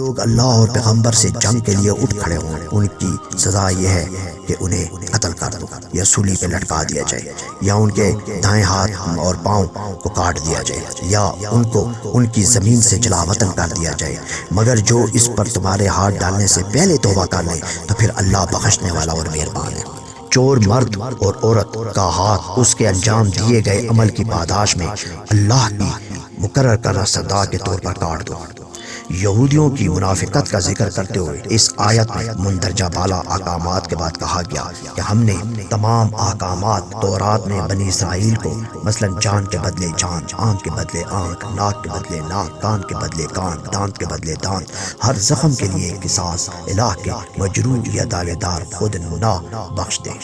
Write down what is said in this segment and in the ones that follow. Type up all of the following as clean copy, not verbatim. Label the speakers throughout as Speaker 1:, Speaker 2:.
Speaker 1: لوگ اللہ اور پیغمبر سے جنگ کے لیے اٹھ کھڑے ہوں ان کی سزا یہ ہے کہ انہیں قتل کر دو یا سولی پہ لٹکا دیا جائے، یا ان کے دائیں ہاتھ اور پاؤں کو کاٹ دیا جائے، یا ان کو ان کی زمین سے جلا وطن کر دیا جائے، مگر جو اس پر تمہارے ہاتھ ڈالنے سے پہلے توبہ کر لے تو پھر اللہ بخشنے والا اور مہربان ہے۔ چور مرد اور عورت کا ہاتھ اس کے انجام دیے گئے عمل کی پاداش میں اللہ کی مقرر کردہ سزا کے طور پر کاٹ دو۔ یہودیوں کی منافقت کا ذکر کرتے ہوئے اس آیت میں مندرجہ بالا احکامات کے بعد کہا گیا کہ ہم نے تمام احکامات تورات میں بنی اسرائیل کو مثلا جان کے بدلے جان، آنکھ کے بدلے آنکھ، ناک کے بدلے ناک، کان کے بدلے کان، دانت کے بدلے دانت، ہر زخم کے لیے قصاص، الہ کے مجروح یا دالے دار خود نہ بخش دے،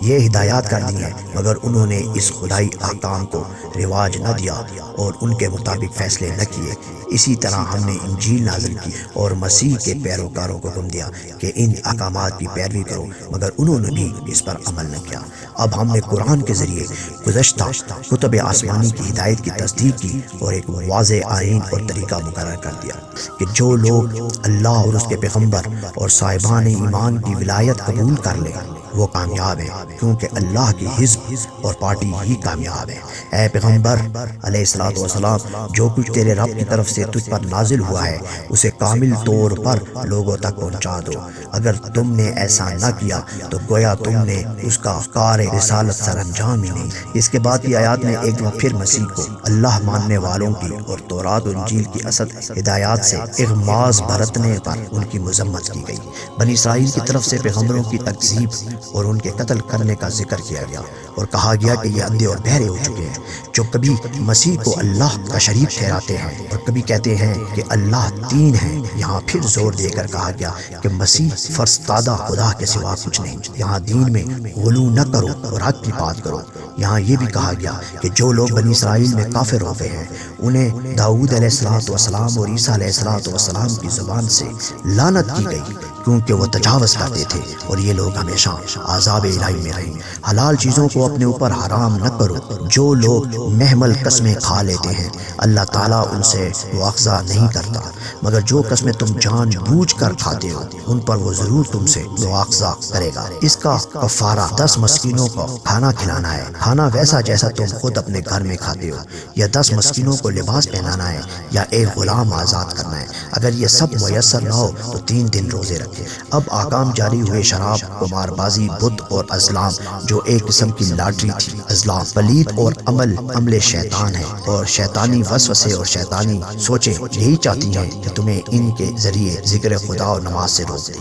Speaker 1: یہ ہدایات کر دی ہیں، مگر انہوں نے اس خدائی احکام کو رواج نہ دیا اور ان کے مطابق فیصلے نہ کیے۔ اسی طرح ہم نے انجیل نازل کی اور مسیح کے پیروکاروں کو حکم دیا کہ ان احکامات کی پیروی کرو، مگر انہوں نے بھی اس پر عمل نہ کیا۔ اب ہم نے قرآن کے ذریعے گزشتہ کتب آسمانی کی ہدایت کی تصدیق کی اور ایک واضح آئین اور طریقہ مقرر کر دیا کہ جو لوگ اللہ اور اس کے پیغمبر اور صاحبان ایمان کی ولایت قبول کر لیں وہ کامیاب ہیں، کیونکہ اللہ کی حزب اور پارٹی ہی کامیاب ہے۔ اے پیغمبر علیہ الصلوۃ والسلام، جو کچھ تیرے رب کی طرف سے تجھ پر نازل ہوا ہے اسے کامل طور پر لوگوں تک پہنچا دو۔ اگر تم نے ایسا نہ کیا تو گویا تم نے اس کا کار رسالت سر انجام ہی نہیں۔ اس کے بعد کی آیات میں ایک دفعہ پھر مسیح کو اللہ ماننے والوں کی اور تورات و انجیل کی اصل ہدایات سے اغماض برتنے پر ان کی مذمت کی گئی۔ بنی اسرائیل کی طرف سے پیغمبروں کی تکذیب اور ان کے قتل کرنے کا ذکر کیا گیا اور کہا گیا کہ یہ اندھے اور بہرے ہو چکے ہیں، جو کبھی مسیح کو اللہ کا شریک ٹھہراتے ہیں اور کبھی کہتے ہیں کہ اللہ تین ہے۔ یہاں پھر زور دے کر کہا گیا کہ مسیح فرستادہ خدا کے سوا کچھ نہیں۔ یہاں دین میں غلو نہ کرو اور حق کی بات کرو۔ یہاں یہ بھی کہا گیا کہ جو لوگ بنی اسرائیل میں کافر ہو گئے ہیں انہیں داؤد علیہ السلام اور عیسیٰ علیہ السلام کی زبان سے لعنت کی گئی، کیونکہ وہ تجاوز کرتے تھے اور یہ لوگ ہمیشہ عذاب الہی میں رہیں۔ حلال چیزوں کو اپنے اوپر حرام نہ کرو۔ جو لوگ محمل قسمیں کھا لیتے ہیں اللہ تعالیٰ ان سے مواخذہ نہیں کرتا، مگر جو قسمیں تم جان بوجھ کر کھاتے ہو ان پر وہ ضرور تم سے مواخذہ کرے گا۔ اس کا کفارہ 10 مسکینوں کو کھانا کھلانا ہے، کھانا ویسا جیسا تم خود اپنے گھر میں کھاتے ہو، یا 10 مسکینوں کو لباس پہنانا ہے، یا ایک غلام آزاد کرنا ہے۔ اگر یہ سب میسر نہ ہو تو 3 دن روزے رکھے۔ اب احکام جاری ہوئے شراب، قمار بازی، بت اور ازلام، جو ایک قسم کی لاٹری تھی۔ ازلام پلید اور عمل شیطان ہے، اور شیطانی وسوسے اور شیطانی سوچیں یہی چاہتی ہیں کہ تمہیں ان کے ذریعے ذکر خدا اور نماز سے روک دے۔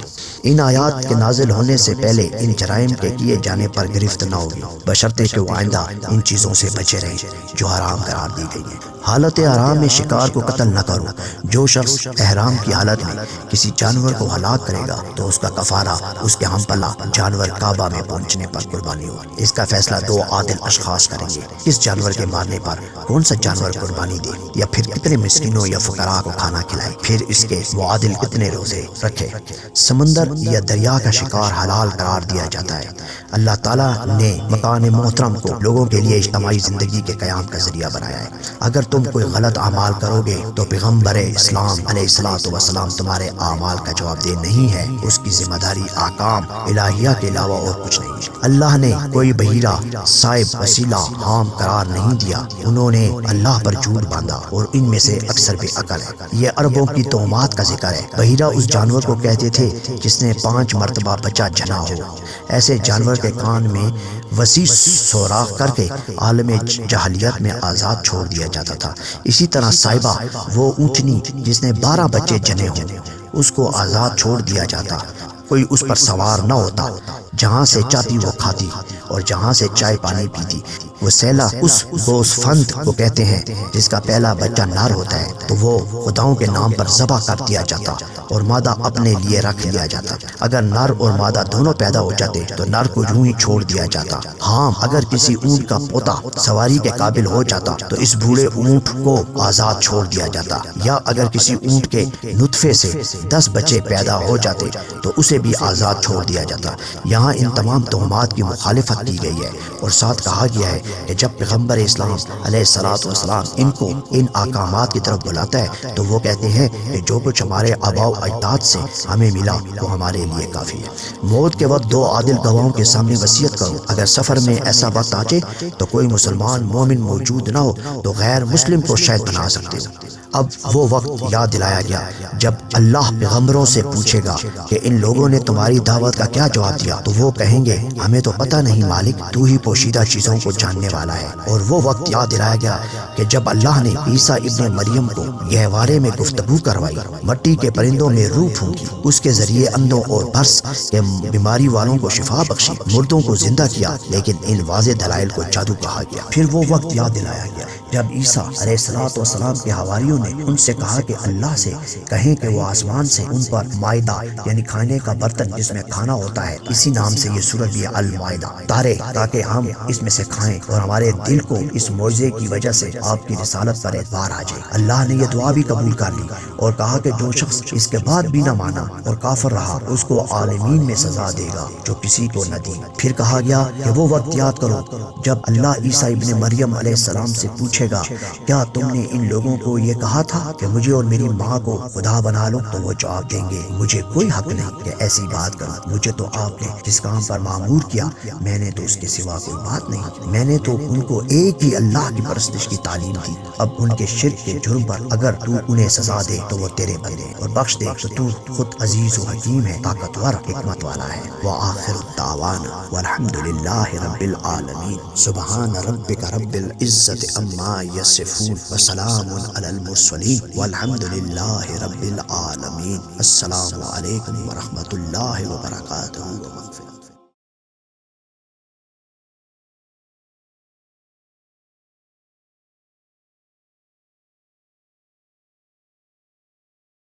Speaker 1: ان آیات کے نازل ہونے سے پہلے ان جرائم کے کیے جانے پر گرفت نہ ہوگی، بشرطے کہ وہ آئندہ ان چیزوں سے بچے رہیں جو حرام قرار دی گئی ہیں۔ حالت حرام میں شکار کو قتل نہ کرو۔ جو شخص احرام کی حالت میں کسی جانور کو ہلاک کرے گا تو اس کا کفارہ اس کے ہم پلا جانور کعبہ میں پہنچنے پر قربانی ہو۔ اس کا فیصلہ 2 عادل اشخاص کریں گے، اس جانور کے مارنے پر کون سا جانور قربانی دے، یا پھر کتنے مسکینوں یا فقراء کو کھانا کھلائے، پھر اس کے معادل کتنے روزے رکھے۔ سمندر یا دریا کا شکار حلال قرار دیا جاتا ہے۔ اللہ تعالیٰ نے مکان محترم کو لوگوں کے لیے اجتماعی زندگی کے قیام کا ذریعہ بنایا ہے۔ اگر تم کوئی غلط اعمال کرو گے تو پیغمبر اسلام علیہ السلام تمہارے اعمال کا جواب دہ نہیں ہے، اس کی ذمہ داری احکام الہیہ کے علاوہ اور کچھ نہیں۔ اللہ نے کوئی بحیرہ، صاحب، وسیلہ، حام قرار نہیں دیا۔ انہوں نے اللہ پر جھوٹ باندھا اور ان میں سے اکثر بے عقل ہے۔ یہ عربوں کی توہمات کا ذکر ہے۔ بحیرہ اس جانور کو کہتے تھے جس نے 5 مرتبہ بچہ جنا ہو۔ ایسے جانور کے کان میں وسیع سوراخ کر کے عالم جاہلیت میں آزاد چھوڑ دیا جاتا تھا۔ اسی طرح صاحبہ، وہ اونٹنی جس نے 12 بچے جنے ہوں، اس کو آزاد چھوڑ دیا جاتا، کوئی اس پر سوار نہ ہوتا۔ جہاں سے چاہتی وہ کھاتی اور جہاں سے چائے پانی پیتی۔ وہ سیلا اس گوسفند کو کہتے ہیں جس کا پہلا بچہ نر ہوتا ہے تو وہ خداؤں کے نام پر ذبح کر دیا جاتا اور مادہ اپنے لیے رکھ لیا جاتا۔ اگر نر اور مادہ دونوں پیدا ہو جاتے تو نر کو یوں ہی چھوڑ دیا جاتا۔ ہاں، اگر کسی اونٹ کا پوتا سواری کے قابل ہو جاتا تو اس بوڑھے اونٹ کو آزاد چھوڑ دیا جاتا، یا اگر کسی اونٹ کے نطفے سے 10 بچے پیدا ہو جاتے تو اسے بھی آزاد چھوڑ دیا جاتا۔ یہاں ان تمام تہمات کی مخالفت کی گئی ہے اور ساتھ کہا گیا ہے کہ جب پیغمبر اسلام علیہ الصلوۃ والسلام ان کو ان احکامات کی طرف بلاتا ہے تو وہ کہتے ہیں کہ جو کچھ ہمارے آباء و اجداد سے ہمیں ملا وہ ہمارے لیے کافی ہے۔ موت کے وقت 2 عادل گواہوں کے سامنے وصیت کرو، اگر سفر میں ایسا وقت آ جائے تو کوئی مسلمان مومن موجود نہ ہو تو غیر مسلم کو شہید بنا سکتے ہو۔ اب وہ وقت یاد دلایا گیا جب اللہ پیغمبروں سے پوچھے گا کہ ان لوگوں نے تمہاری دعوت کا کیا جواب دیا، تو وہ کہیں گے ہمیں تو پتہ نہیں مالک، تو ہی پوشیدہ چیزوں کو جاننے والا ہے۔ اور وہ وقت یاد دلایا گیا کہ جب اللہ نے عیسیٰ ابن مریم کو گہوارے میں گفتگو کروائی، مٹی کے پرندوں میں روح پھونکی، اس کے ذریعے اندھوں اور برس کے بیماری والوں کو شفا بخشی، مردوں کو زندہ کیا، لیکن ان واضح دلائل کو جادو کہا گیا۔ پھر وہ وقت یاد دلایا گیا جب عیسیٰ علیہ السلام کے حواریوں نے ان سے کہا کہ اللہ سے کہیں کہ وہ آسمان سے ان پر مائدہ یعنی کھانے کا برتن جس میں کھانا ہوتا ہے، اسی نام سے یہ سورت بھی المائدہ، اتارے تاکہ ہم اس میں سے کھائیں اور ہمارے دل کو اس معجزے کی وجہ سے آپ کی رسالت پر اعتبار آ جائے۔ اللہ نے یہ دعا بھی قبول کر لی اور کہا کہ جو شخص اس کے بعد بھی نہ مانا اور کافر رہا اس کو عالمین میں سزا دے گا جو کسی کو نہ دی۔ پھر کہا گیا کہ وہ وقت یاد کرو جب اللہ عیسیٰ ابن مریم علیہ السلام سے پوچھے گا کیا تم نے ان لوگوں کو یہ کہا تھا کہ مجھے اور میری ماں کو خدا بنا لو، تو وہ جواب دیں گے مجھے کوئی حق نہیں کہ ایسی بات کروں، مجھے تو آپ نے جس کام پر معمور کیا میں نے تو اس کے سوا کوئی بات نہیں، میں نے تو ان کو ایک ہی اللہ کی پرستش کی تعلیم دی۔ اب ان کے شرک کے جرم پر اگر تو انہیں سزا دے تو وہ تیرے بندے اور بخش دے تو تو خود عزیز و حکیم ہے، طاقتور حکمت والا ہے۔ وآخر الدعوانا والحمد للہ رب العالمین۔ سبحان ربک رب العزت عما یصفون وسلام علی المرسلین والحمد للہ رب العالمین۔ السلام علیکم ورحمۃ اللہ وبرکاتہ۔